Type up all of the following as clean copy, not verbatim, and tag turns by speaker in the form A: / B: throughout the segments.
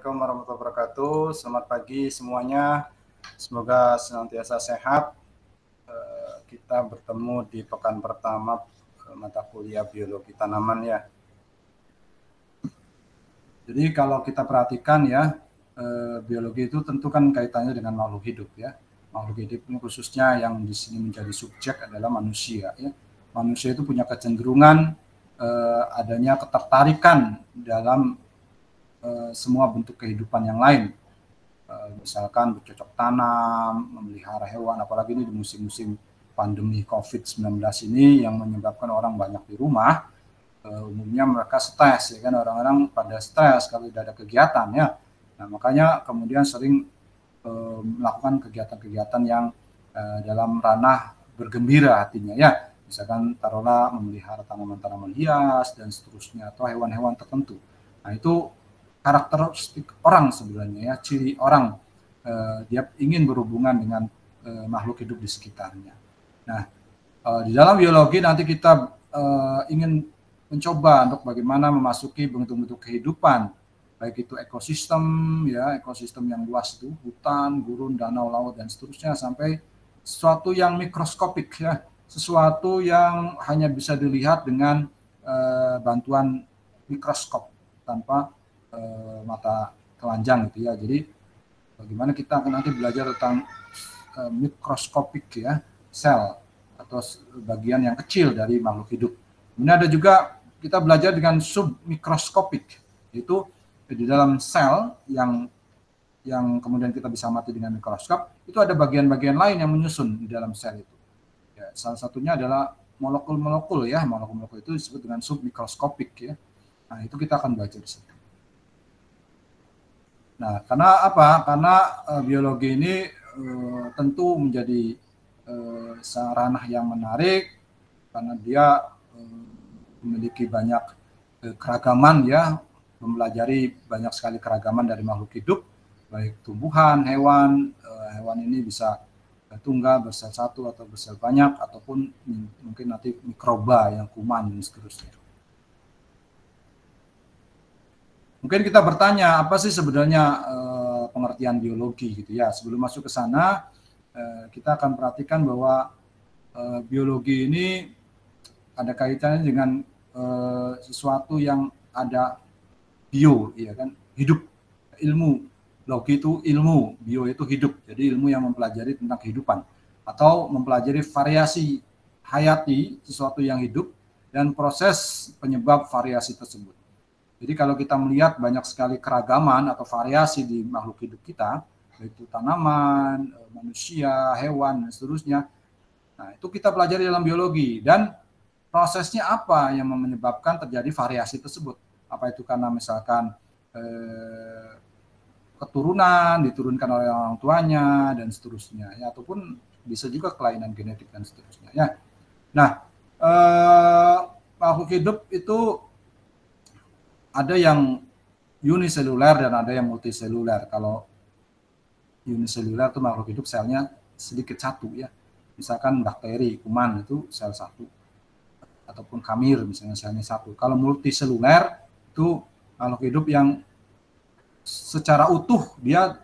A: Assalamualaikum warahmatullahi wabarakatuh. Selamat pagi semuanya. Semoga senantiasa sehat. Kita bertemu di pekan pertama mata kuliah biologi tanaman ya. Jadi kalau kita perhatikan ya, biologi itu tentu kan kaitannya dengan makhluk hidup ya. Makhluk hidup ini khususnya yang di sini menjadi subjek adalah manusia ya. Manusia itu punya kecenderungan adanya ketertarikan dalam semua bentuk kehidupan yang lain, misalkan bercocok tanam, memelihara hewan, apalagi ini di musim-musim pandemi COVID-19 ini yang menyebabkan orang banyak di rumah. Umumnya mereka stres ya kan, orang-orang pada stres kalau tidak ada kegiatan ya. Nah makanya kemudian sering melakukan kegiatan-kegiatan yang dalam ranah bergembira hatinya ya, misalkan taruhlah memelihara tanaman-tanaman hias dan seterusnya, atau hewan-hewan tertentu. Nah itu karakteristik orang sebenarnya ya, ciri orang, dia ingin berhubungan dengan makhluk hidup di sekitarnya. Nah di dalam biologi nanti kita ingin mencoba untuk bagaimana memasuki bentuk-bentuk kehidupan, baik itu ekosistem ya, ekosistem yang luas itu hutan, gurun, danau, laut dan seterusnya, sampai sesuatu yang mikroskopik ya, sesuatu yang hanya bisa dilihat dengan bantuan mikroskop tanpa mata telanjang gitu ya. Jadi bagaimana kita akan nanti belajar tentang mikroskopik ya, sel atau bagian yang kecil dari makhluk hidup. Kemudian ada juga kita belajar dengan submikroskopik, yaitu di dalam sel yang kemudian kita bisa amati dengan mikroskop, itu ada bagian-bagian lain yang menyusun di dalam sel itu. Ya, salah satunya adalah molekul-molekul ya, molekul-molekul itu disebut dengan submikroskopik ya. Nah itu kita akan belajar di situ. Nah, karena apa? Karena biologi ini tentu menjadi ranah yang menarik karena dia memiliki banyak keragaman ya, mempelajari banyak sekali keragaman dari makhluk hidup, baik tumbuhan, hewan. Hewan ini bisa tunggal, bersel satu atau bersel banyak, ataupun mungkin nanti mikroba yang kuman dan seterusnya. Mungkin kita bertanya, apa sih sebenarnya pengertian biologi gitu ya. Sebelum masuk ke sana, kita akan perhatikan bahwa biologi ini ada kaitannya dengan sesuatu yang ada bio, ya kan, hidup, ilmu. Logi itu ilmu, bio itu hidup. Jadi ilmu yang mempelajari tentang kehidupan atau mempelajari variasi hayati sesuatu yang hidup dan proses penyebab variasi tersebut. Jadi kalau kita melihat banyak sekali keragaman atau variasi di makhluk hidup kita, yaitu tanaman, manusia, hewan, dan seterusnya. Nah, itu kita pelajari dalam biologi. Dan prosesnya apa yang menyebabkan terjadi variasi tersebut? Apa itu karena misalkan keturunan, diturunkan oleh orang tuanya, dan seterusnya. Ya, ataupun bisa juga kelainan genetik dan seterusnya. Ya. Nah, makhluk hidup itu ada yang uniseluler dan ada yang multiseluler. Kalau uniseluler itu makhluk hidup selnya sedikit satu ya. Misalkan bakteri, kuman itu sel satu. Ataupun kamir misalnya selnya satu. Kalau multiseluler itu makhluk hidup yang secara utuh dia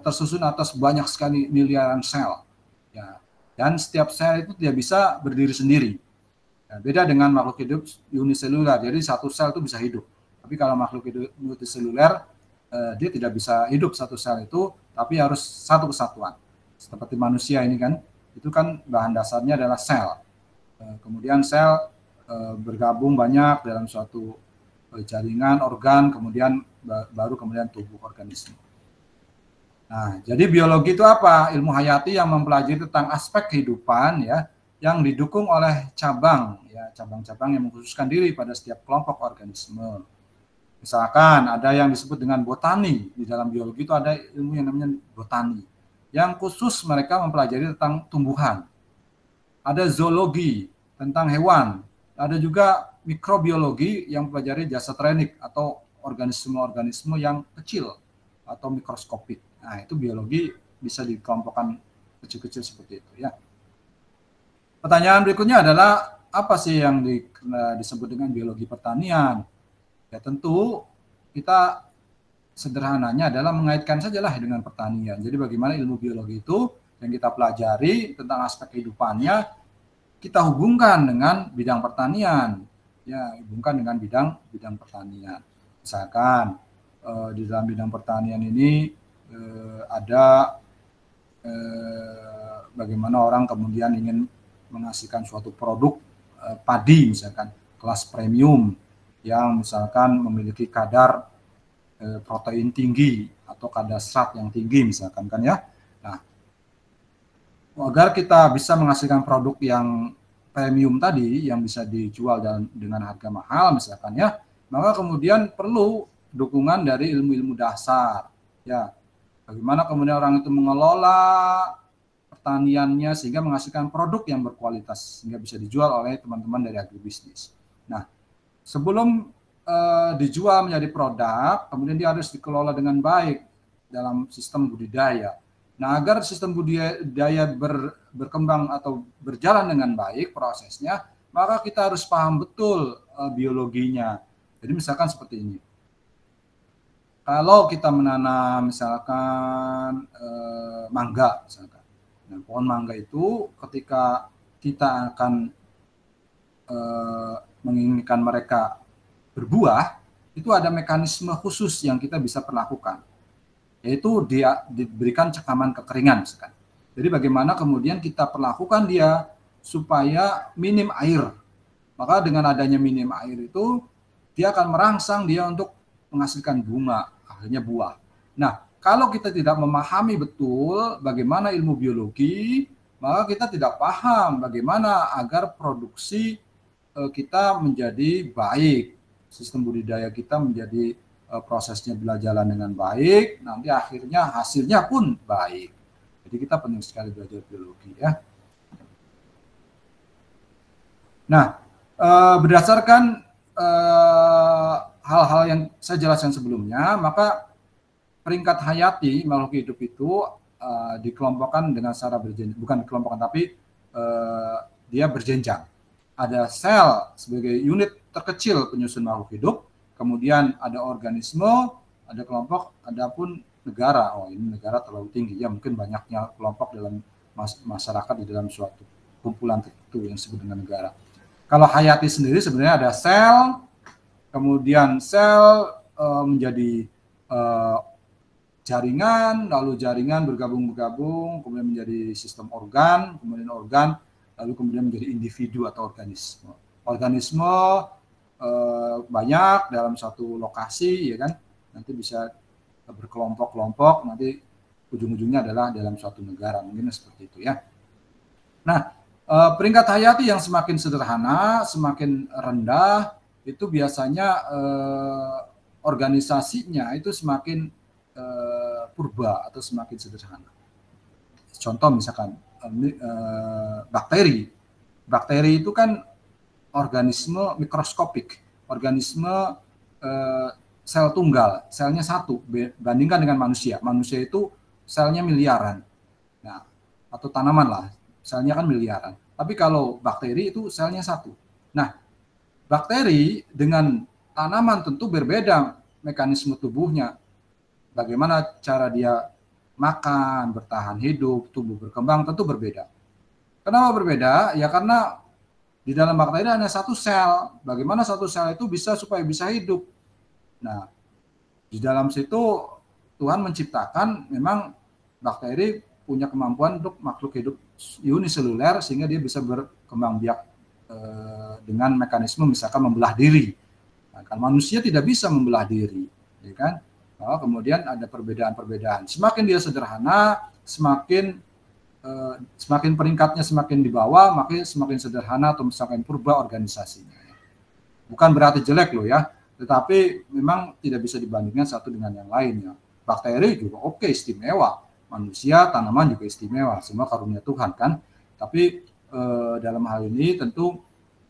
A: tersusun atas banyak sekali miliaran sel. Ya. Dan setiap sel itu tidak bisa berdiri sendiri. Nah, beda dengan makhluk hidup uniseluler, jadi satu sel itu bisa hidup. Tapi kalau makhluk hidup multiseluler, dia tidak bisa hidup satu sel itu, tapi harus satu kesatuan. Seperti manusia ini kan, itu kan bahan dasarnya adalah sel. Kemudian sel bergabung banyak dalam suatu jaringan organ, kemudian baru kemudian tubuh organisme. Nah, jadi biologi itu apa? Ilmu hayati yang mempelajari tentang aspek kehidupan ya, yang didukung oleh cabang, ya, cabang-cabang yang mengkhususkan diri pada setiap kelompok organisme. Misalkan ada yang disebut dengan botani, di dalam biologi itu ada ilmu yang namanya botani, yang khusus mereka mempelajari tentang tumbuhan. Ada zoologi, tentang hewan. Ada juga mikrobiologi yang mempelajari jasa trenik atau organisme-organisme yang kecil atau mikroskopik. Nah, itu biologi bisa dikelompokkan kecil-kecil seperti itu ya. Pertanyaan berikutnya adalah apa sih yang disebut dengan biologi pertanian? Ya tentu kita sederhananya adalah mengaitkan sajalah dengan pertanian. Jadi bagaimana ilmu biologi itu yang kita pelajari tentang aspek kehidupannya kita hubungkan dengan bidang pertanian. Ya, hubungkan dengan bidang pertanian. Misalkan di dalam bidang pertanian ini ada bagaimana orang kemudian ingin menghasilkan suatu produk padi misalkan kelas premium yang misalkan memiliki kadar protein tinggi atau kadar serat yang tinggi misalkan kan ya. Nah, agar kita bisa menghasilkan produk yang premium tadi yang bisa dijual dengan harga mahal misalkan ya, maka kemudian perlu dukungan dari ilmu-ilmu dasar ya. Bagaimana kemudian orang itu mengelola pertaniannya sehingga menghasilkan produk yang berkualitas sehingga bisa dijual oleh teman-teman dari agribisnis. Nah, sebelum dijual menjadi produk, kemudian dia harus dikelola dengan baik dalam sistem budidaya. Nah, agar sistem budidaya berkembang atau berjalan dengan baik prosesnya, maka kita harus paham betul biologinya. Jadi misalkan seperti ini. Kalau kita menanam misalkan mangga, misalkan. Nah, pohon mangga itu ketika kita akan menginginkan mereka berbuah, itu ada mekanisme khusus yang kita bisa perlakukan, yaitu dia diberikan cekaman kekeringan misalkan. Jadi bagaimana kemudian kita perlakukan dia supaya minim air. Maka dengan adanya minim air itu dia akan merangsang dia untuk menghasilkan bunga, akhirnya buah. Nah, kalau kita tidak memahami betul bagaimana ilmu biologi, maka kita tidak paham bagaimana agar produksi kita menjadi baik, sistem budidaya kita menjadi prosesnya berjalan dengan baik, nanti akhirnya hasilnya pun baik. Jadi kita penting sekali belajar biologi ya. Nah, berdasarkan hal-hal yang saya jelaskan sebelumnya, maka peringkat hayati makhluk hidup itu dikelompokkan dengan cara berjenjang, bukan dikelompokkan tapi dia berjenjang. Ada sel sebagai unit terkecil penyusun makhluk hidup, kemudian ada organisme, ada kelompok, ada pun negara. Oh, ini negara terlalu tinggi ya, mungkin banyaknya kelompok dalam masyarakat di dalam suatu kumpulan tertentu yang disebut dengan negara. Kalau hayati sendiri sebenarnya ada sel, kemudian sel menjadi jaringan, lalu jaringan bergabung, kemudian menjadi sistem organ, kemudian organ, lalu kemudian menjadi individu atau organisme. Organisme banyak dalam satu lokasi, ya kan? Nanti bisa berkelompok-kelompok, nanti ujung-ujungnya adalah dalam suatu negara, mungkin seperti itu ya. Nah, peringkat hayati yang semakin sederhana, semakin rendah, itu biasanya organisasinya itu semakin purba atau semakin sederhana. Contoh misalkan bakteri. Bakteri itu kan organisme mikroskopik, organisme sel tunggal, selnya satu, bandingkan dengan manusia. Manusia itu selnya miliaran. Nah, atau tanaman lah, selnya kan miliaran. Tapi kalau bakteri itu selnya satu. Nah, bakteri dengan tanaman tentu berbeda mekanisme tubuhnya. Bagaimana cara dia makan, bertahan hidup, tumbuh berkembang tentu berbeda. Kenapa berbeda? Ya karena di dalam bakteri hanya satu sel. Bagaimana satu sel itu bisa supaya bisa hidup? Nah, di dalam situ Tuhan menciptakan memang bakteri punya kemampuan untuk makhluk hidup uniseluler sehingga dia bisa berkembang biak dengan mekanisme misalkan membelah diri. Nah, kan manusia tidak bisa membelah diri, ya kan? Nah, kemudian ada perbedaan-perbedaan. Semakin dia sederhana, semakin peringkatnya semakin di bawah, makin semakin sederhana atau semakin purba organisasinya. Bukan berarti jelek loh ya, tetapi memang tidak bisa dibandingkan satu dengan yang lainnya. Bakteri juga oke, istimewa. Manusia, tanaman juga istimewa. Semua karunia Tuhan kan. Tapi dalam hal ini tentu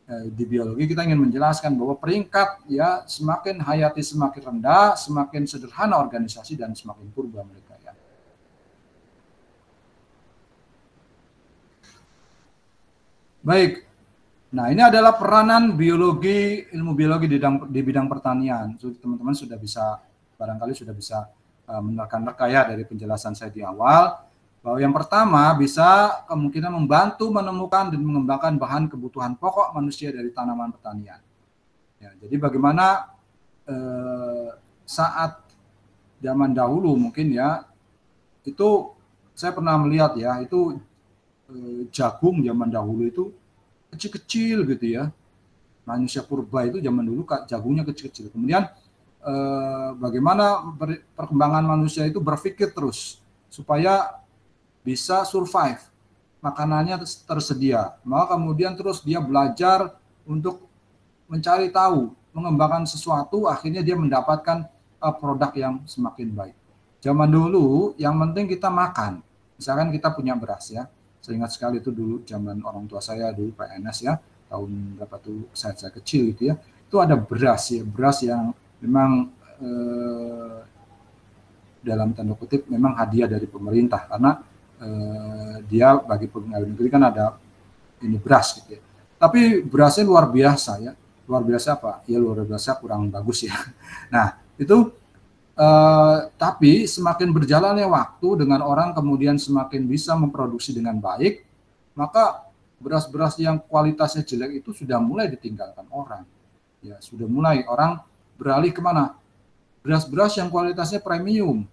A: di biologi kita ingin menjelaskan bahwa peringkat ya semakin hayati semakin rendah, semakin sederhana organisasi dan semakin purba mereka ya. Baik. Nah, ini adalah peranan biologi, ilmu biologi di bidang pertanian. Teman-teman sudah bisa barangkali sudah bisa menerka-nerka ya dari penjelasan saya di awal, bahwa yang pertama bisa kemungkinan membantu menemukan dan mengembangkan bahan kebutuhan pokok manusia dari tanaman pertanian. Ya, jadi bagaimana saat zaman dahulu mungkin ya, itu saya pernah melihat ya, itu jagung zaman dahulu itu kecil-kecil gitu ya. Manusia purba itu zaman dulu jagungnya kecil-kecil. Kemudian bagaimana perkembangan manusia itu berpikir terus supaya bisa survive, makanannya tersedia. Maka kemudian terus dia belajar untuk mencari tahu, mengembangkan sesuatu, akhirnya dia mendapatkan produk yang semakin baik. Zaman dulu yang penting kita makan. Misalkan kita punya beras ya. Saya ingat sekali itu dulu zaman orang tua saya dulu PNS ya, tahun berapa tuh saya kecil gitu ya. Itu ada beras ya, beras yang memang dalam tanda kutip memang hadiah dari pemerintah, karena dia bagi pegawai negeri kan ada ini beras gitu ya. Tapi berasnya luar biasa ya. Luar biasa apa? Ya luar biasa kurang bagus ya. Nah, itu tapi semakin berjalannya waktu dengan orang kemudian semakin bisa memproduksi dengan baik, maka beras-beras yang kualitasnya jelek itu sudah mulai ditinggalkan orang. Ya, sudah mulai orang beralih kemana? Beras-beras yang kualitasnya premium.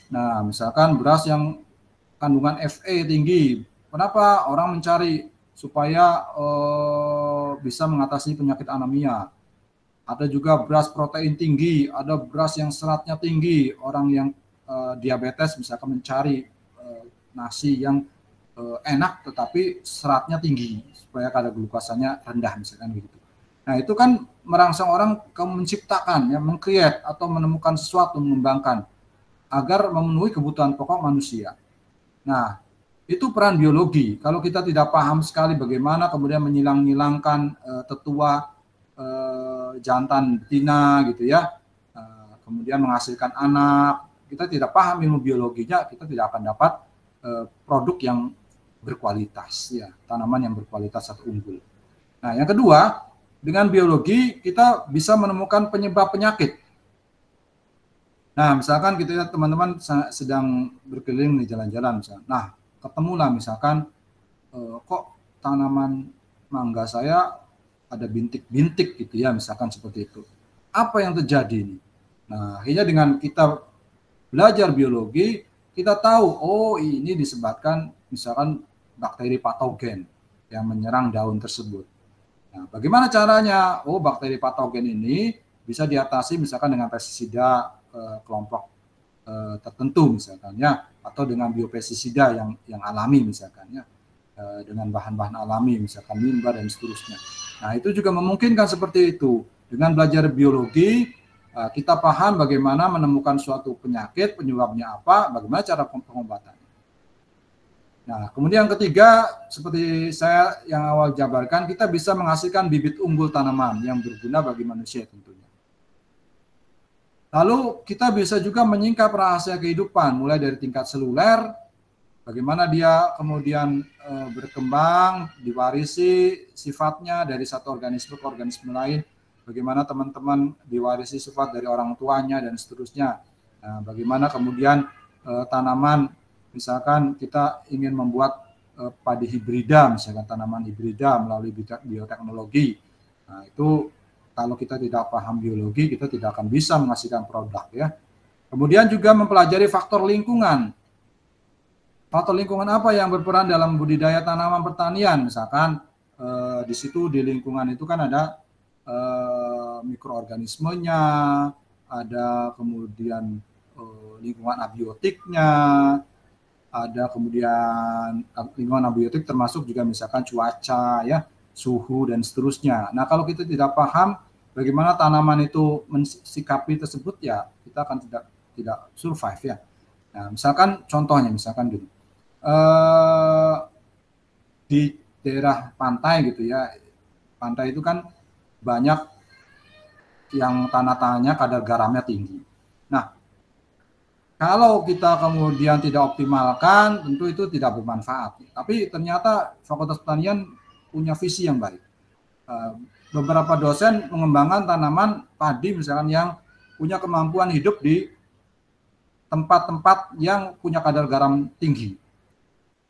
A: Nah, misalkan beras yang kandungan Fe tinggi. Kenapa orang mencari? Supaya bisa mengatasi penyakit anemia. Ada juga beras protein tinggi, ada beras yang seratnya tinggi. Orang yang diabetes misalkan mencari nasi yang enak tetapi seratnya tinggi supaya kadar glukosanya rendah misalkan begitu. Nah, itu kan merangsang orang ke menciptakan, ya, meng-create atau menemukan sesuatu, mengembangkan agar memenuhi kebutuhan pokok manusia. Nah, itu peran biologi. Kalau kita tidak paham sekali bagaimana kemudian menyilang-nyilangkan tetua jantan betina gitu ya, kemudian menghasilkan anak, kita tidak paham ilmu biologinya, kita tidak akan dapat produk yang berkualitas ya, tanaman yang berkualitas atau unggul. Nah, yang kedua, dengan biologi kita bisa menemukan penyebab penyakit. Nah, misalkan kita lihat teman-teman sedang berkeliling di jalan-jalan misalkan. Nah, ketemulah misalkan kok tanaman mangga saya ada bintik-bintik gitu ya, misalkan seperti itu. Apa yang terjadi ini? Nah, akhirnya dengan kita belajar biologi, kita tahu, oh ini disebabkan misalkan bakteri patogen yang menyerang daun tersebut. Nah, bagaimana caranya? Oh, bakteri patogen ini bisa diatasi misalkan dengan pestisida kelompok tertentu misalkan ya, atau dengan biopestisida yang alami misalkan ya, dengan bahan-bahan alami misalkan limbah dan seterusnya. Nah, itu juga memungkinkan seperti itu. Dengan belajar biologi, kita paham bagaimana menemukan suatu penyakit, penyebabnya apa, bagaimana cara pengobatan. Nah, kemudian yang ketiga, seperti saya yang awal jabarkan, kita bisa menghasilkan bibit unggul tanaman yang berguna bagi manusia tentunya. Lalu kita bisa juga menyingkap rahasia kehidupan, mulai dari tingkat seluler, bagaimana dia kemudian berkembang, diwarisi sifatnya dari satu organisme ke organisme lain, bagaimana teman-teman diwarisi sifat dari orang tuanya dan seterusnya. Nah, bagaimana kemudian tanaman, misalkan kita ingin membuat padi hibrida, misalkan tanaman hibrida melalui bioteknologi. Nah, itu kalau kita tidak paham biologi, kita tidak akan bisa menghasilkan produk ya. Kemudian juga mempelajari faktor lingkungan. Faktor lingkungan apa yang berperan dalam budidaya tanaman pertanian? Misalkan di situ di lingkungan itu kan ada mikroorganismenya, ada kemudian lingkungan abiotiknya, ada kemudian lingkungan abiotik termasuk juga misalkan cuaca ya, suhu dan seterusnya. Nah, kalau kita tidak paham bagaimana tanaman itu mensikapi tersebut ya, kita akan tidak survive ya. Nah, misalkan contohnya misalkan gini. Di daerah pantai gitu ya. Pantai itu kan banyak yang tanah-tanahnya kadar garamnya tinggi. Nah, kalau kita kemudian tidak optimalkan, tentu itu tidak bermanfaat. Tapi ternyata Fakultas Pertanian punya visi yang baik. Beberapa dosen mengembangkan tanaman padi misalkan yang punya kemampuan hidup di tempat-tempat yang punya kadar garam tinggi.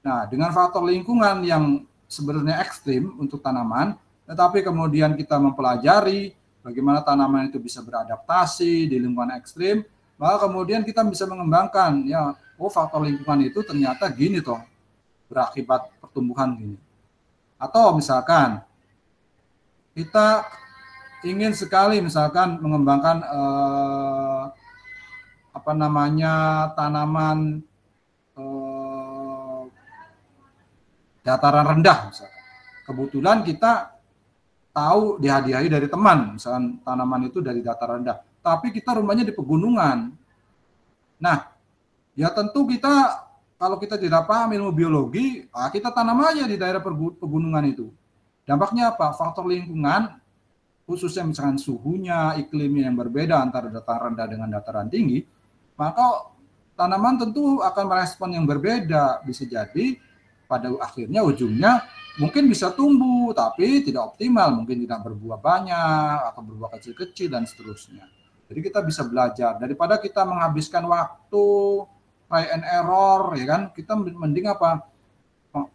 A: Nah, dengan faktor lingkungan yang sebenarnya ekstrim untuk tanaman, tetapi kemudian kita mempelajari bagaimana tanaman itu bisa beradaptasi di lingkungan ekstrim, maka kemudian kita bisa mengembangkan, ya, oh faktor lingkungan itu ternyata gini toh, berakibat pertumbuhan gini. Atau misalkan kita ingin sekali misalkan mengembangkan tanaman dataran rendah misalkan. Kebetulan kita tahu dihadiahi dari teman, misalkan tanaman itu dari dataran rendah, tapi kita rumahnya di pegunungan. Nah, ya tentu kita kalau kita tidak paham ilmu biologi, kita tanam aja di daerah pegunungan itu. Dampaknya apa? Faktor lingkungan, khususnya misalkan suhunya, iklimnya yang berbeda antara dataran rendah dengan dataran tinggi, maka tanaman tentu akan merespon yang berbeda. Bisa jadi pada akhirnya ujungnya mungkin bisa tumbuh tapi tidak optimal, mungkin tidak berbuah banyak atau berbuah kecil-kecil dan seterusnya. Jadi kita bisa belajar daripada kita menghabiskan waktu try and error, ya kan? Kita mending apa?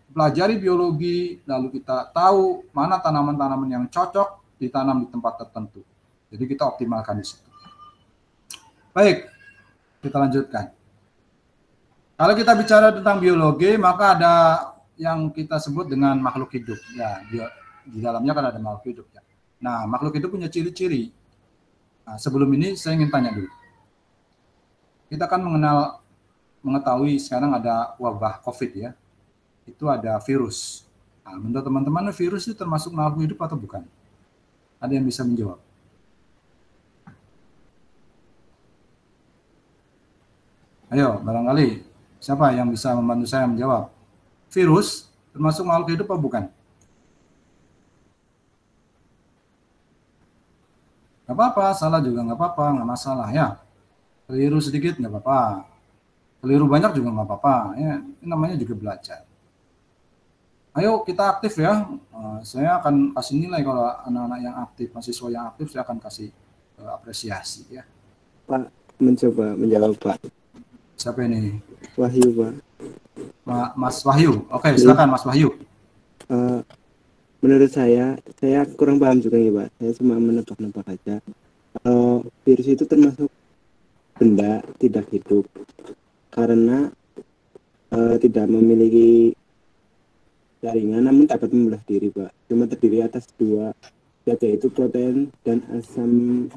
A: Pelajari biologi, lalu kita tahu mana tanaman-tanaman yang cocok ditanam di tempat tertentu. Jadi kita optimalkan di situ. Baik, kita lanjutkan. Kalau kita bicara tentang biologi, maka ada yang kita sebut dengan makhluk hidup. Ya, di dalamnya kan ada makhluk hidup. Ya. Nah, makhluk hidup punya ciri-ciri. Nah, sebelum ini saya ingin tanya dulu. Kita kan mengetahui sekarang ada wabah COVID ya. Itu ada virus. Nah, menurut teman-teman, virus itu termasuk makhluk hidup atau bukan? Ada yang bisa menjawab? Ayo, barangkali siapa yang bisa membantu saya menjawab? Virus termasuk makhluk hidup atau bukan? Gak apa-apa, salah juga gak apa-apa, gak masalah ya. Keliru sedikit gak apa-apa, keliru banyak juga gak apa-apa. Ya, ini namanya juga belajar. Ayo kita aktif ya. Saya akan kasih nilai kalau anak-anak yang aktif, mahasiswa yang aktif, saya akan kasih apresiasi ya.
B: Pak, mencoba menjawab Pak.
A: Siapa ini?
B: Wahyu Pak.
A: Mas Wahyu. Oke, silakan Mas Wahyu.
B: Menurut saya kurang paham juga ya Pak. Saya cuma menebak-nebak aja. Kalau virus itu termasuk benda tidak hidup karena tidak memiliki jaringan, namun dapat membelah diri Pak. Cuma terdiri atas dua zat, yaitu protein dan asam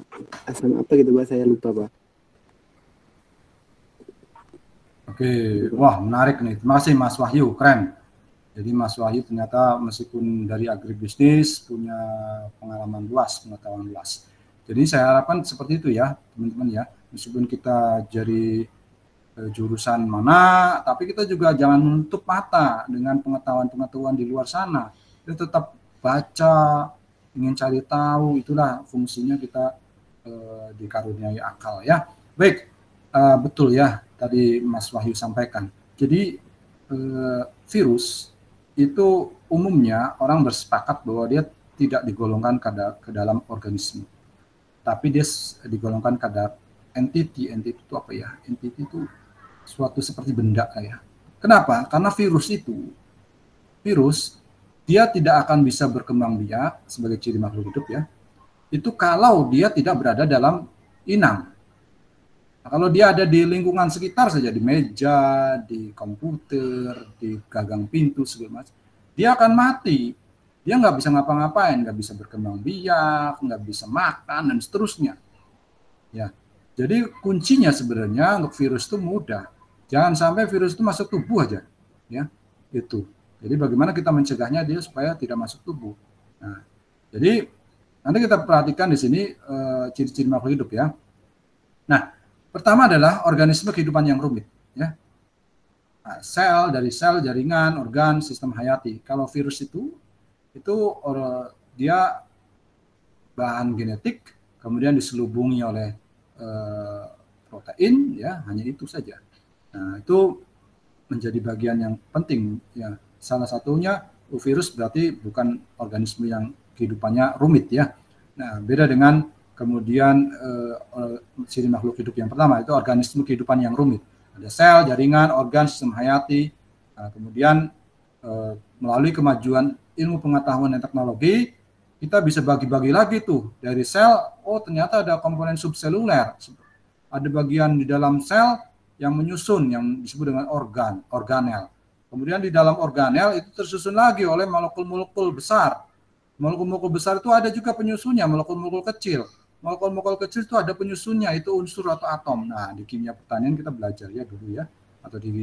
B: apa gitu Pak, saya lupa Pak.
A: Oke, wah menarik nih. Terima kasih Mas Wahyu, keren. Jadi Mas Wahyu ternyata meskipun dari agribisnis punya pengalaman luas, pengetahuan luas. Jadi saya harapkan seperti itu ya teman-teman ya. Meskipun kita dari jurusan mana, tapi kita juga jangan menutup mata dengan pengetahuan-pengetahuan di luar sana. Kita tetap baca, ingin cari tahu, itulah fungsinya kita dikaruniai akal ya. Baik, betul ya tadi Mas Wahyu sampaikan. Jadi virus itu umumnya orang bersepakat bahwa dia tidak digolongkan ke dalam organisme, tapi dia digolongkan ke dalam entity. Entity itu apa ya? Entity itu suatu seperti benda ya. Kenapa? Karena virus dia tidak akan bisa berkembang biak sebagai ciri makhluk hidup ya. Itu kalau dia tidak berada dalam inang. Nah, kalau dia ada di lingkungan sekitar saja, di meja, di komputer, di gagang pintu segala macam, dia akan mati. Dia nggak bisa ngapa-ngapain, nggak bisa berkembang biak, nggak bisa makan dan seterusnya. Ya, jadi kuncinya sebenarnya untuk virus itu mudah. Jangan sampai virus itu masuk tubuh aja, ya itu. Jadi bagaimana kita mencegahnya dia supaya tidak masuk tubuh. Nah, jadi nanti kita perhatikan di sini ciri-ciri makhluk hidup ya. Nah, pertama adalah organisme kehidupan yang rumit, ya. Nah, dari sel, jaringan, organ, sistem hayati. Kalau virus itu dia bahan genetik, kemudian diselubungi oleh protein, ya, hanya itu saja. Nah, itu menjadi bagian yang penting, ya. Salah satunya virus berarti bukan organisme yang kehidupannya rumit, ya. Nah, beda dengan Kemudian ciri makhluk hidup yang pertama itu organisme kehidupan yang rumit. Ada sel, jaringan, organ, sistem hayati. Nah, kemudian melalui kemajuan ilmu pengetahuan dan teknologi, kita bisa bagi-bagi lagi tuh dari sel. Oh, ternyata ada komponen subseluler. Ada bagian di dalam sel yang menyusun, yang disebut dengan organel. Kemudian di dalam organel itu tersusun lagi oleh molekul-molekul besar. Molekul-molekul besar itu ada juga penyusunnya, molekul-molekul kecil. Molekul-molekul kecil itu ada penyusunnya, itu unsur atau atom. Nah, di kimia pertanian kita belajar ya dulu ya, atau di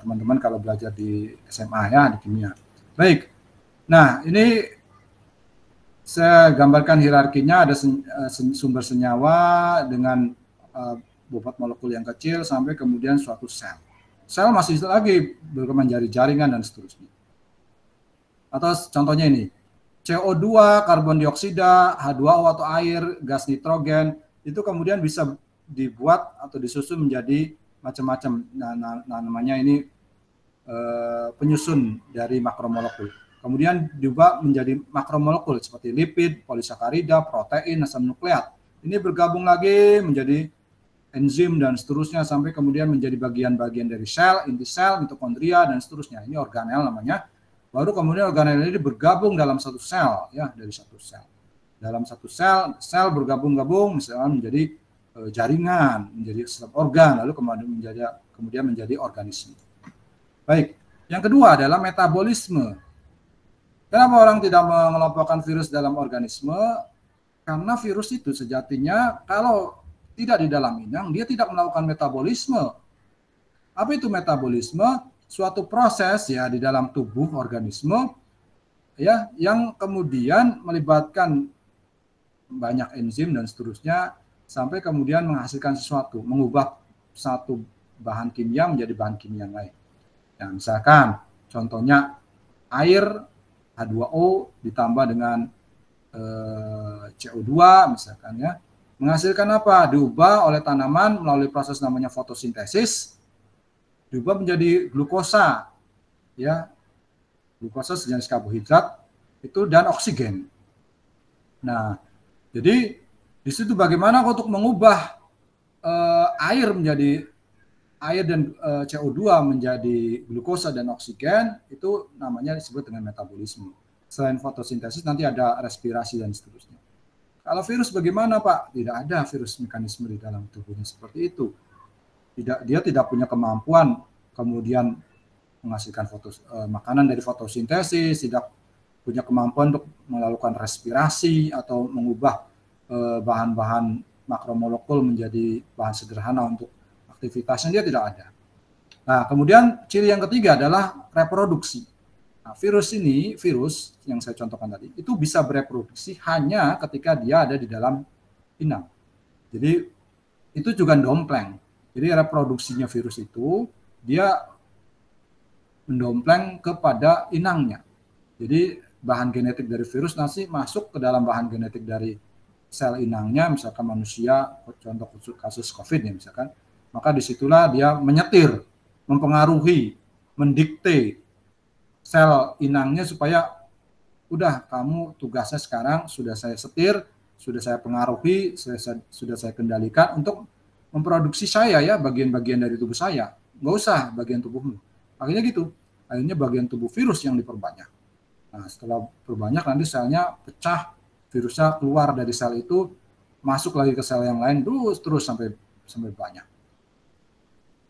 A: teman-teman kalau belajar di SMA ya, di kimia. Baik. Nah, ini saya gambarkan hierarkinya, ada sumber senyawa dengan bobot molekul yang kecil sampai kemudian suatu sel. Sel masih lagi berkembang menjadi jaringan dan seterusnya. Atau contohnya ini, CO2, karbon dioksida, H2O atau air, gas nitrogen, itu kemudian bisa dibuat atau disusun menjadi macam-macam. Nah, namanya ini penyusun dari makromolekul. Kemudian diubah menjadi makromolekul seperti lipid, polisakarida, protein, asam nukleat. Ini bergabung lagi menjadi enzim dan seterusnya sampai kemudian menjadi bagian-bagian dari sel, inti sel, mitokondria dan seterusnya. Ini organel namanya. Baru kemudian organel ini bergabung dalam satu sel, ya, dari satu sel. Dalam satu sel bergabung-gabung misalnya menjadi jaringan, menjadi setiap organ, lalu kemudian menjadi organisme. Baik, yang kedua adalah metabolisme. Kenapa orang tidak mengelompokkan virus dalam organisme? Karena virus itu sejatinya kalau tidak di dalam inang, dia tidak melakukan metabolisme. Apa itu metabolisme? Suatu proses ya di dalam tubuh organisme ya yang kemudian melibatkan banyak enzim dan seterusnya sampai kemudian menghasilkan sesuatu, mengubah satu bahan kimia menjadi bahan kimia yang lain. Ya, misalkan contohnya air H2O ditambah dengan CO2 misalkan ya, menghasilkan apa? Diubah oleh tanaman melalui proses namanya fotosintesis, diubah menjadi glukosa, ya, glukosa sejenis karbohidrat itu dan oksigen. Nah, jadi di situ bagaimana untuk mengubah air dan CO2 menjadi glukosa dan oksigen, itu namanya disebut dengan metabolisme. Selain fotosintesis nanti ada respirasi dan seterusnya. Kalau virus bagaimana, Pak? Tidak ada virus mekanisme di dalam tubuhnya seperti itu. Dia tidak punya kemampuan kemudian menghasilkan makanan dari fotosintesis, tidak punya kemampuan untuk melakukan respirasi atau mengubah bahan-bahan makromolekul menjadi bahan sederhana untuk aktivitasnya, dia tidak ada. Nah, kemudian ciri yang ketiga adalah reproduksi. Nah, virus yang saya contohkan tadi, itu bisa bereproduksi hanya ketika dia ada di dalam inang. Jadi itu juga dompleng. Jadi reproduksinya virus itu dia mendompleng kepada inangnya. Jadi bahan genetik dari virus nanti masuk ke dalam bahan genetik dari sel inangnya, misalkan manusia, contoh kasus COVID ya misalkan, maka disitulah dia menyetir, mempengaruhi, mendikte sel inangnya supaya udah kamu tugasnya sekarang sudah saya setir, sudah saya pengaruhi, sudah saya kendalikan untuk memproduksi saya ya bagian-bagian dari tubuh saya, nggak usah bagian tubuhmu. Akhirnya gitu, akhirnya bagian tubuh virus yang diperbanyak. Nah, setelah berbanyak nanti selnya pecah, virusnya keluar dari sel itu, masuk lagi ke sel yang lain, terus sampai banyak.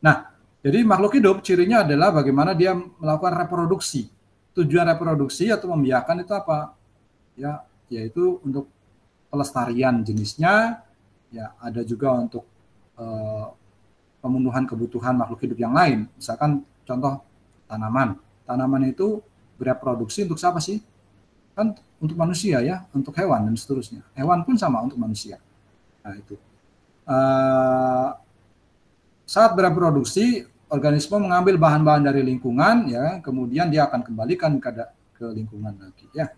A: Nah, jadi makhluk hidup cirinya adalah bagaimana dia melakukan reproduksi. Tujuan reproduksi atau membiakan itu apa? Ya, yaitu untuk pelestarian jenisnya, ya ada juga untuk pemenuhan kebutuhan makhluk hidup yang lain. Misalkan contoh tanaman. Tanaman itu bereproduksi untuk siapa sih? Kan untuk manusia ya, untuk hewan dan seterusnya. Hewan pun sama untuk manusia. Nah itu. Saat bereproduksi, organisme mengambil bahan-bahan dari lingkungan, ya, kemudian dia akan kembalikan ke lingkungan lagi. Ya.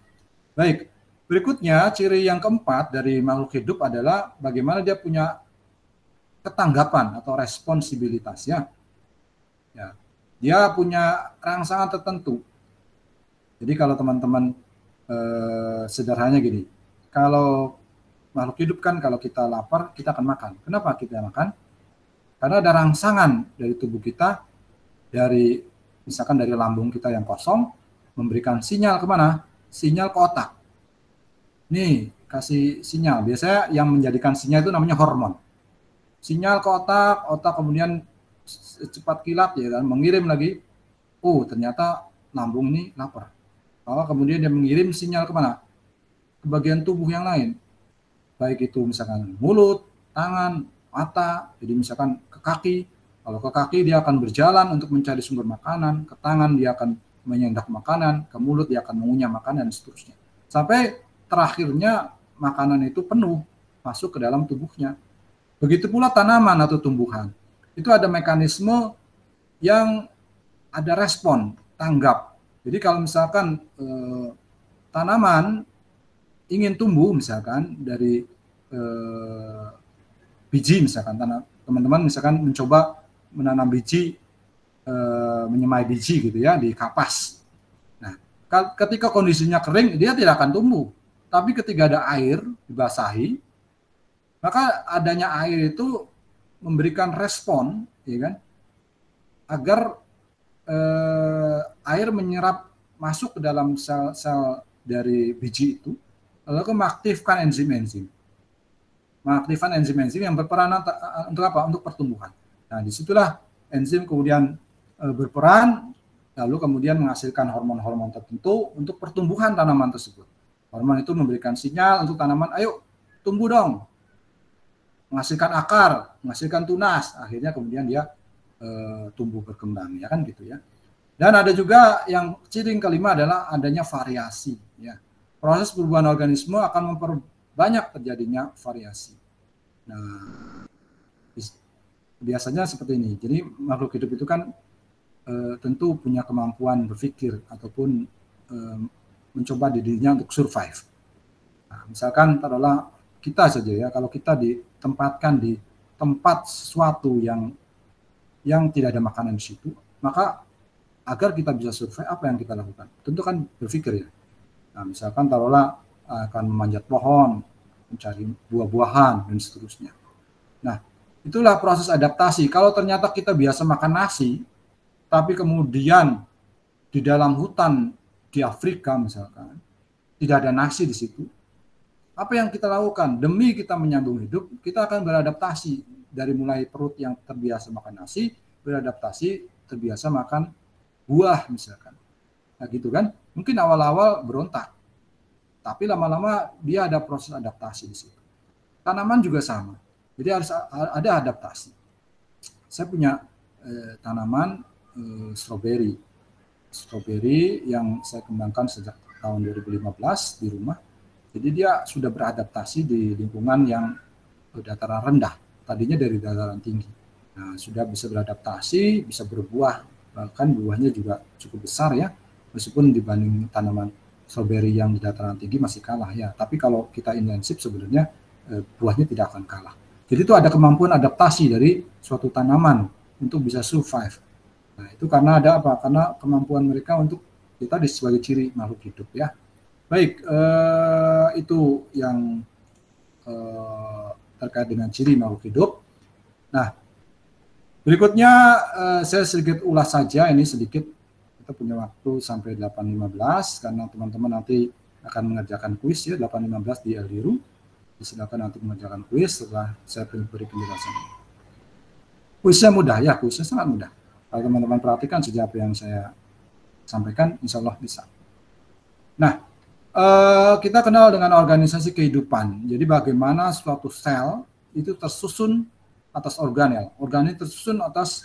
A: Baik. Berikutnya, ciri yang keempat dari makhluk hidup adalah bagaimana dia punya ketanggapan atau responsibilitas. Ya. Dia punya rangsangan tertentu. Jadi kalau teman-teman sederhananya gini, Kalau makhluk hidup kan kalau kita lapar kita akan makan. Kenapa kita makan? Karena ada rangsangan dari tubuh kita, dari misalkan dari lambung kita yang kosong, memberikan sinyal kemana? Sinyal ke otak. Nih, kasih sinyal. Biasanya yang menjadikan sinyal itu namanya hormon. Sinyal ke otak, otak kemudian cepat kilat ya kan, mengirim lagi. Oh, ternyata lambung ini lapar. Lalu kemudian dia mengirim sinyal kemana? Ke bagian tubuh yang lain. Baik itu misalkan mulut, tangan, mata, jadi misalkan ke kaki. Kalau ke kaki dia akan berjalan untuk mencari sumber makanan, ke tangan dia akan menyendak makanan, ke mulut dia akan mengunyah makanan, dan seterusnya. Sampai terakhirnya makanan itu penuh, masuk ke dalam tubuhnya. Begitu pula tanaman atau tumbuhan. Itu ada mekanisme yang ada respon, tanggap. Jadi kalau misalkan tanaman ingin tumbuh misalkan dari biji misalkan, teman-teman misalkan mencoba menanam biji, menyemai biji gitu ya di kapas. Nah, ketika kondisinya kering dia tidak akan tumbuh. Tapi ketika ada air dibasahi, maka adanya air itu memberikan respon, ya kan, agar air menyerap masuk ke dalam sel-sel dari biji itu, lalu mengaktifkan enzim-enzim. Mengaktifkan enzim-enzim yang berperan untuk apa? Untuk pertumbuhan. Nah, disitulah enzim kemudian berperan, lalu kemudian menghasilkan hormon-hormon tertentu untuk pertumbuhan tanaman tersebut. Hormon itu memberikan sinyal untuk tanaman, ayo tumbuh dong, menghasilkan akar, menghasilkan tunas, akhirnya kemudian dia tumbuh berkembang, ya kan gitu ya. Dan ada juga yang ciri kelima adalah adanya variasi, ya. Proses perubahan organisme akan memperbanyak terjadinya variasi. Nah, biasanya seperti ini. Jadi makhluk hidup itu kan tentu punya kemampuan berpikir ataupun mencoba dirinya untuk survive. Nah, misalkan taruhlah kita saja ya, kalau kita ditempatkan di tempat sesuatu yang tidak ada makanan di situ, maka agar kita bisa survive, apa yang kita lakukan? Tentu kan berpikir ya. Nah, misalkan taruhlah akan memanjat pohon, mencari buah-buahan dan seterusnya. Nah, itulah proses adaptasi. Kalau ternyata kita biasa makan nasi, tapi kemudian di dalam hutan di Afrika misalkan tidak ada nasi di situ, apa yang kita lakukan? Demi kita menyambung hidup, kita akan beradaptasi dari mulai perut yang terbiasa makan nasi, beradaptasi terbiasa makan buah misalkan. Nah gitu kan, mungkin awal-awal berontak, tapi lama-lama dia ada proses adaptasi di situ. Tanaman juga sama, jadi harus ada adaptasi. Saya punya tanaman stroberi yang saya kembangkan sejak tahun 2015 di rumah. Jadi dia sudah beradaptasi di lingkungan yang dataran rendah, tadinya dari dataran tinggi. Nah, sudah bisa beradaptasi, bisa berbuah, bahkan buahnya juga cukup besar ya, meskipun dibanding tanaman stroberi yang di dataran tinggi masih kalah ya. Tapi kalau kita intensif sebenarnya buahnya tidak akan kalah. Jadi itu ada kemampuan adaptasi dari suatu tanaman untuk bisa survive. Nah, itu karena ada apa? Karena kemampuan mereka untuk kita sebagai ciri makhluk hidup ya. Baik, itu yang terkait dengan ciri makhluk hidup. Nah, berikutnya saya sedikit ulas saja ini sedikit. Kita punya waktu sampai 8.15 karena teman-teman nanti akan mengerjakan kuis ya 8.15 di Eldiru. Silakan nanti mengerjakan kuis setelah saya beri penjelasan. Kuisnya mudah ya, kuisnya sangat mudah. Kalau teman-teman perhatikan saja apa yang saya sampaikan, insya Allah bisa. Nah, kita kenal dengan organisasi kehidupan. Jadi bagaimana suatu sel itu tersusun atas organel. Organel tersusun atas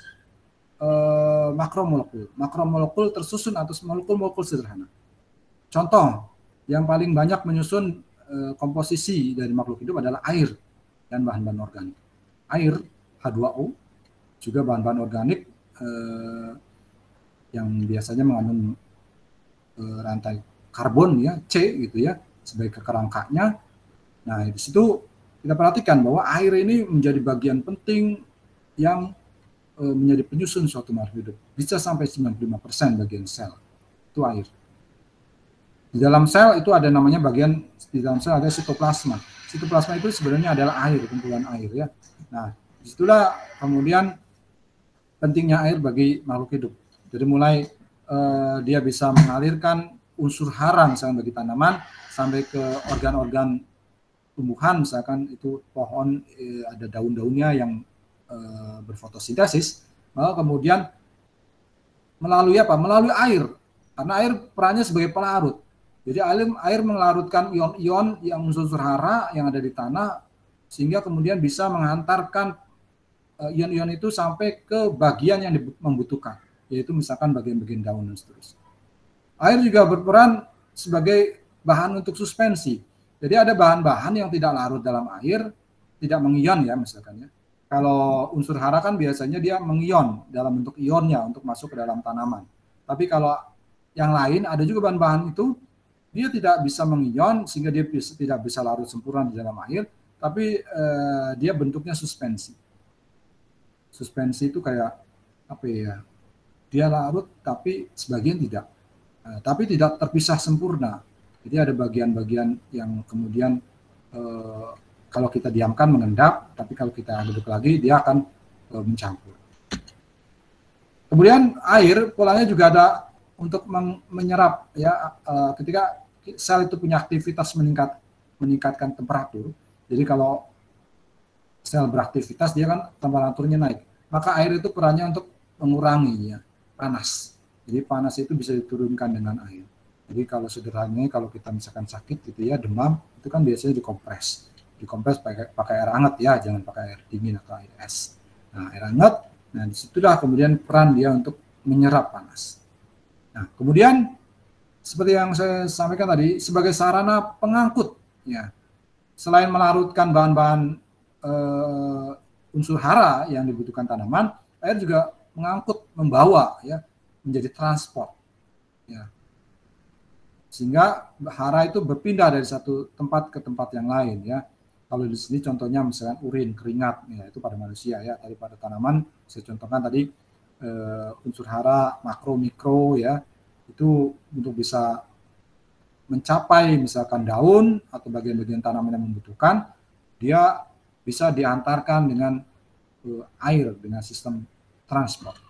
A: makromolekul. Makromolekul tersusun atas molekul-molekul sederhana. Contoh, yang paling banyak menyusun komposisi dari makhluk hidup adalah air dan bahan-bahan organik. Air, H2O, juga bahan-bahan organik yang biasanya mengandung rantai karbon ya, C gitu ya, sebagai kerangkanya. Nah, di situ kita perhatikan bahwa air ini menjadi bagian penting yang menjadi penyusun suatu makhluk hidup. Bisa sampai 95% bagian sel itu air. Di dalam sel itu ada namanya di dalam sel ada sitoplasma. Sitoplasma itu sebenarnya adalah air, kumpulan air ya. Nah, disitulah kemudian pentingnya air bagi makhluk hidup. Jadi mulai dia bisa mengalirkan unsur hara misalkan bagi tanaman sampai ke organ-organ tumbuhan, misalkan itu pohon ada daun-daunnya yang berfotosintesis, maka kemudian melalui apa? Melalui air. Karena air perannya sebagai pelarut. Jadi air melarutkan ion-ion yang unsur hara yang ada di tanah sehingga kemudian bisa menghantarkan ion-ion itu sampai ke bagian yang membutuhkan, yaitu misalkan bagian-bagian daun dan seterusnya. Air juga berperan sebagai bahan untuk suspensi. Jadi ada bahan-bahan yang tidak larut dalam air, tidak mengion ya misalkan ya. Kalau unsur hara kan biasanya dia mengion dalam bentuk ionnya untuk masuk ke dalam tanaman. Tapi kalau yang lain ada juga bahan-bahan itu dia tidak bisa mengion sehingga dia tidak bisa larut sempurna di dalam air, tapi dia bentuknya suspensi. Suspensi itu kayak apa ya? Dia larut tapi sebagian tidak. Tapi tidak terpisah sempurna. Jadi ada bagian-bagian yang kemudian kalau kita diamkan mengendap, tapi kalau kita duduk lagi dia akan mencampur. Kemudian air polanya juga ada untuk menyerap ya ketika sel itu punya aktivitas meningkatkan temperatur. Jadi kalau sel beraktivitas dia kan temperaturnya naik. Maka air itu perannya untuk mengurangi ya, panas. Jadi panas itu bisa diturunkan dengan air. Jadi kalau sederhananya kalau kita misalkan sakit gitu ya, demam, itu kan biasanya dikompres. Dikompres pakai air hangat ya, jangan pakai air dingin atau air es. Nah, air hangat, nah disitulah kemudian peran dia untuk menyerap panas. Nah, kemudian seperti yang saya sampaikan tadi, sebagai sarana pengangkut, ya, selain melarutkan bahan-bahan unsur hara yang dibutuhkan tanaman, air juga mengangkut, membawa, ya, menjadi transport, ya, sehingga hara itu berpindah dari satu tempat ke tempat yang lain, ya. Kalau di sini contohnya misalnya urin, keringat, ya, itu pada manusia, ya. Tadi pada tanaman saya contohkan tadi unsur hara makro, mikro, ya. Itu untuk bisa mencapai misalkan daun atau bagian-bagian tanaman yang membutuhkan, dia bisa diantarkan dengan air dengan sistem transport.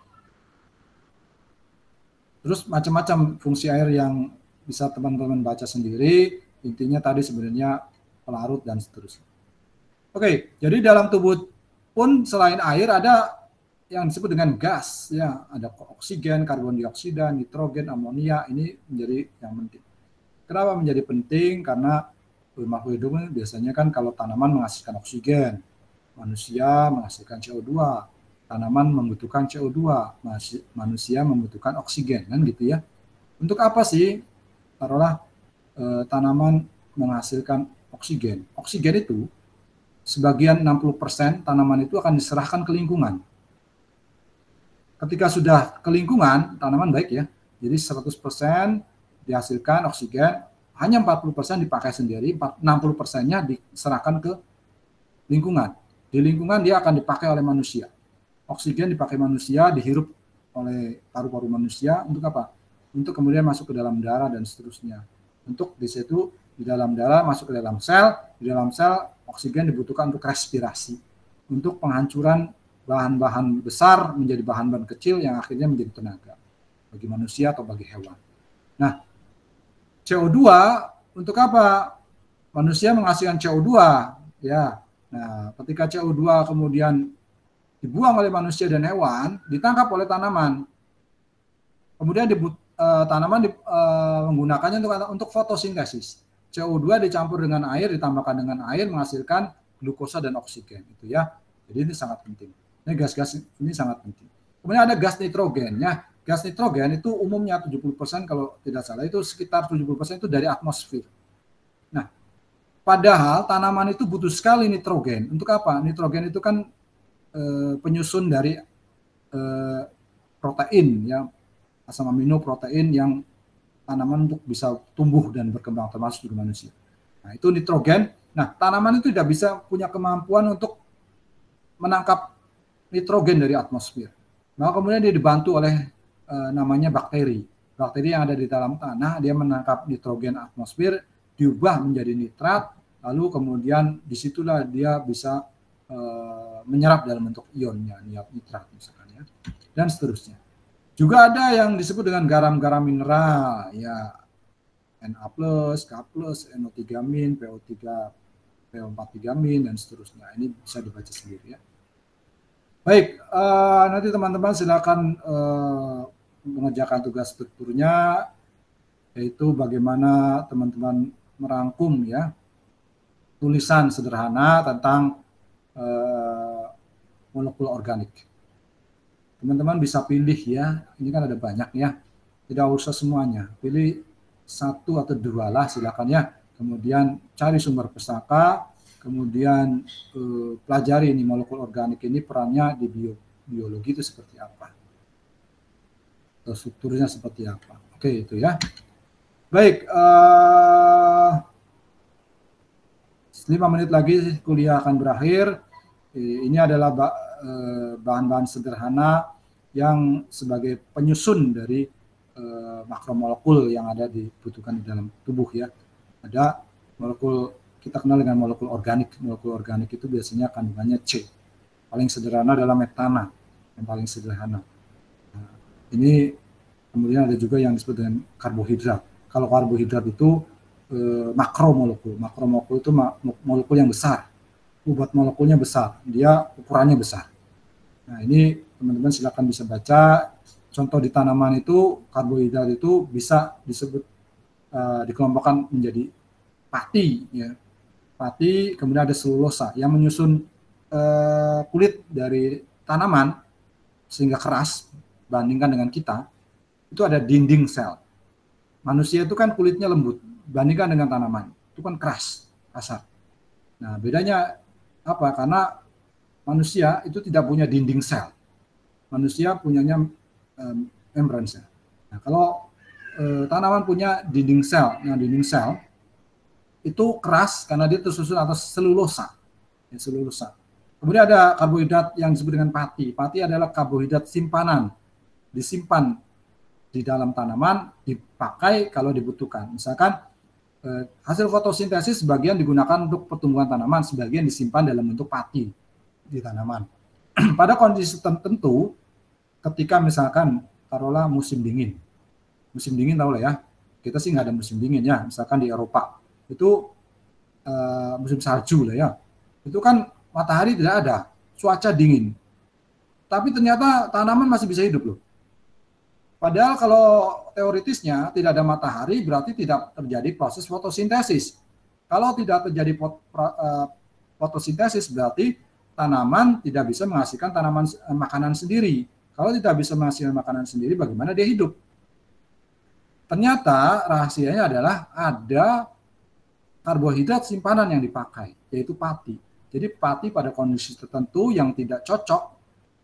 A: Terus macam-macam fungsi air yang bisa teman-teman baca sendiri, intinya tadi sebenarnya pelarut dan seterusnya. Oke, jadi dalam tubuh pun selain air ada yang disebut dengan gas, ya, ada oksigen, karbon dioksida, nitrogen, amonia, ini menjadi yang penting. Kenapa menjadi penting? Karena makhluk hidup biasanya kan kalau tanaman menghasilkan oksigen, manusia menghasilkan CO2, tanaman membutuhkan CO2, manusia membutuhkan oksigen, kan gitu ya. Untuk apa sih? Taruhlah tanaman menghasilkan oksigen. Oksigen itu sebagian 60% tanaman itu akan diserahkan ke lingkungan. Ketika sudah ke lingkungan, tanaman baik ya. Jadi 100% dihasilkan oksigen, hanya 40% dipakai sendiri, 60%-nya diserahkan ke lingkungan. Di lingkungan dia akan dipakai oleh manusia. Oksigen dipakai manusia, dihirup oleh paru-paru manusia untuk apa? Untuk kemudian masuk ke dalam darah dan seterusnya. Untuk di situ di dalam darah masuk ke dalam sel, di dalam sel oksigen dibutuhkan untuk respirasi, untuk penghancuran bahan-bahan besar menjadi bahan-bahan kecil yang akhirnya menjadi tenaga bagi manusia atau bagi hewan. Nah, CO2 untuk apa? Manusia menghasilkan CO2, ya. Nah, ketika CO2 kemudian dibuang oleh manusia dan hewan, ditangkap oleh tanaman. Kemudian tanaman menggunakannya untuk fotosintesis. CO2 dicampur dengan air, ditambahkan dengan air menghasilkan glukosa dan oksigen, itu ya. Jadi ini sangat penting. Ini gas-gas ini sangat penting. Kemudian ada gas nitrogen, ya. Gas nitrogen itu umumnya 70% kalau tidak salah itu sekitar 70% itu dari atmosfer. Nah, padahal tanaman itu butuh sekali nitrogen. Untuk apa? Nitrogen itu kan penyusun dari protein, ya, asam amino protein yang tanaman untuk bisa tumbuh dan berkembang termasuk juga manusia. Nah, itu nitrogen. Nah, tanaman itu tidak bisa punya kemampuan untuk menangkap nitrogen dari atmosfer. Nah, kemudian dia dibantu oleh namanya bakteri. Bakteri yang ada di dalam tanah, dia menangkap nitrogen atmosfer, diubah menjadi nitrat, lalu kemudian disitulah dia bisa menyerap dalam bentuk ionnya, nitrat misalkan ya, dan seterusnya. Juga ada yang disebut dengan garam-garam mineral, ya Na+, K+, NO3-, PO3, PO4-, dan seterusnya. Ini bisa dibaca sendiri ya. Baik, nanti teman-teman silakan mengerjakan tugas strukturnya, yaitu bagaimana teman-teman merangkum ya tulisan sederhana tentang molekul organik. Teman-teman bisa pilih ya, ini kan ada banyak ya, tidak usah semuanya, pilih 1 atau 2 lah silakan ya. Kemudian cari sumber pustaka, kemudian pelajari ini molekul organik ini perannya di biologi itu seperti apa, atau strukturnya seperti apa. Oke, itu ya. Baik, 5 menit lagi kuliah akan berakhir. Ini adalah bahan-bahan sederhana yang sebagai penyusun dari makromolekul yang ada dibutuhkan di dalam tubuh ya. Ada molekul, kita kenal dengan molekul organik. Molekul organik itu biasanya kandungannya C. Paling sederhana adalah metana, yang paling sederhana. Nah, ini kemudian ada juga yang disebut dengan karbohidrat. Kalau karbohidrat itu makromolekul. Makromolekul itu molekul yang besar. Bobot molekulnya besar, dia ukurannya besar. Nah, ini teman-teman silakan bisa baca. Contoh di tanaman itu karbohidrat itu bisa disebut dikelompokkan menjadi pati ya. Pati, kemudian ada selulosa yang menyusun kulit dari tanaman sehingga keras bandingkan dengan kita. Itu ada dinding sel. Manusia itu kan kulitnya lembut bandingkan dengan tanaman. Itu kan keras, kasar. Nah, bedanya apa? Karena manusia itu tidak punya dinding sel. Manusia punyanya membran sel. Nah, kalau tanaman punya dinding sel, nah dinding sel itu keras karena dia tersusun atas selulosa. Ya, selulosa. Kemudian ada karbohidrat yang disebut dengan pati. Pati adalah karbohidrat simpanan, disimpan di dalam tanaman, dipakai kalau dibutuhkan. Misalkan hasil fotosintesis sebagian digunakan untuk pertumbuhan tanaman, sebagian disimpan dalam bentuk pati di tanaman. Pada kondisi tertentu, ketika misalkan taruhlah musim dingin tahu lah ya, kita sih nggak ada musim dingin ya, misalkan di Eropa itu musim salju lah ya, itu kan matahari tidak ada, cuaca dingin, tapi ternyata tanaman masih bisa hidup loh. Padahal kalau teoritisnya tidak ada matahari berarti tidak terjadi proses fotosintesis. Kalau tidak terjadi fotosintesis berarti tanaman tidak bisa menghasilkan makanan sendiri. Kalau tidak bisa menghasilkan makanan sendiri, bagaimana dia hidup? Ternyata rahasianya adalah ada karbohidrat simpanan yang dipakai, yaitu pati. Jadi pati pada kondisi tertentu yang tidak cocok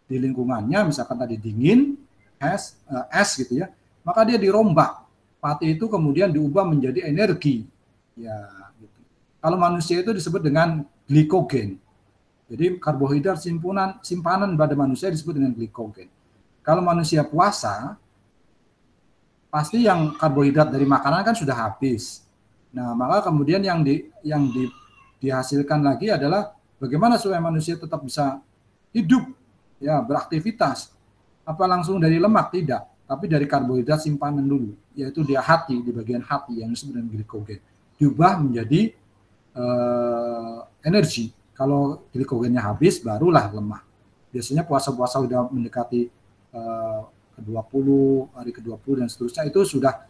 A: di lingkungannya, misalkan tadi dingin, es gitu ya, maka dia dirombak. Pati itu kemudian diubah menjadi energi. Ya, gitu. Kalau manusia itu disebut dengan glikogen. Jadi karbohidrat simpanan pada manusia disebut dengan glikogen. Kalau manusia puasa, pasti yang karbohidrat dari makanan kan sudah habis. Nah, maka kemudian yang dihasilkan lagi adalah bagaimana supaya manusia tetap bisa hidup, ya, beraktivitas. Apa langsung dari lemak? Tidak, tapi dari karbohidrat simpanan dulu, yaitu di hati, di bagian hati yang disebut dengan glikogen, diubah menjadi energi. Kalau glikogennya habis, barulah lemak. Biasanya puasa-puasa udah mendekati ke-20, hari ke-20 dan seterusnya, itu sudah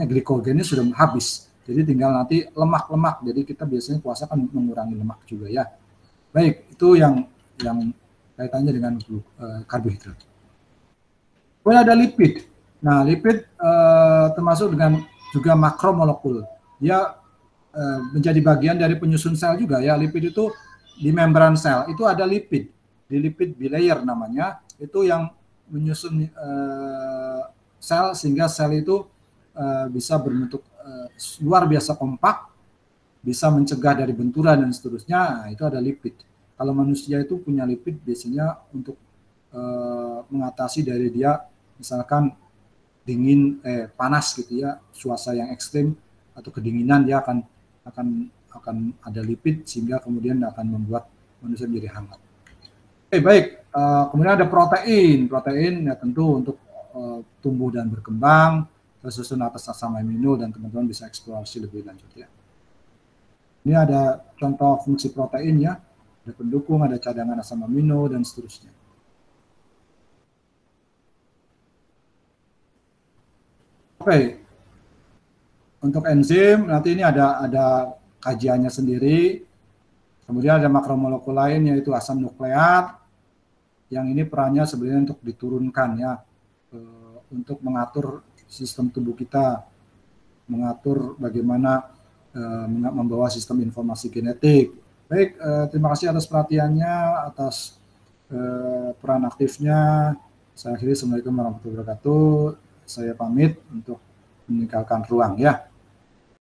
A: glikogennya sudah habis. Jadi tinggal nanti lemak-lemak. Jadi kita biasanya puasa kan mengurangi lemak juga ya. Baik, itu yang kaitannya dengan karbohidrat. Kemudian ada lipid. Nah, lipid termasuk dengan juga makromolekul. Dia menjadi bagian dari penyusun sel juga ya. Lipid itu di membran sel itu ada lipid, di lipid bilayer namanya. Itu yang menyusun sel sehingga sel itu bisa berbentuk luar biasa kompak, bisa mencegah dari benturan dan seterusnya. Nah, itu ada lipid. Kalau manusia itu punya lipid biasanya untuk mengatasi dari dia misalkan panas gitu ya, suasana yang ekstrim atau kedinginan, dia akan ada lipid sehingga kemudian akan membuat manusia menjadi hangat. Baik, kemudian ada protein ya tentu untuk tumbuh dan berkembang, tersusun atas asam amino, dan teman-teman bisa eksplorasi lebih lanjut ya. Ini ada contoh fungsi protein ya, ada pendukung, ada cadangan asam amino, dan seterusnya. Oke, untuk enzim nanti ini ada kajiannya sendiri. Kemudian ada makromolekul lain yaitu asam nukleat, yang ini perannya sebenarnya untuk diturunkan ya, untuk mengatur sistem tubuh kita, mengatur bagaimana membawa sistem informasi genetik. Baik, terima kasih atas perhatiannya, atas peran aktifnya. Saya akhiri, Assalamualaikum warahmatullahi wabarakatuh. Saya pamit untuk meninggalkan ruang ya.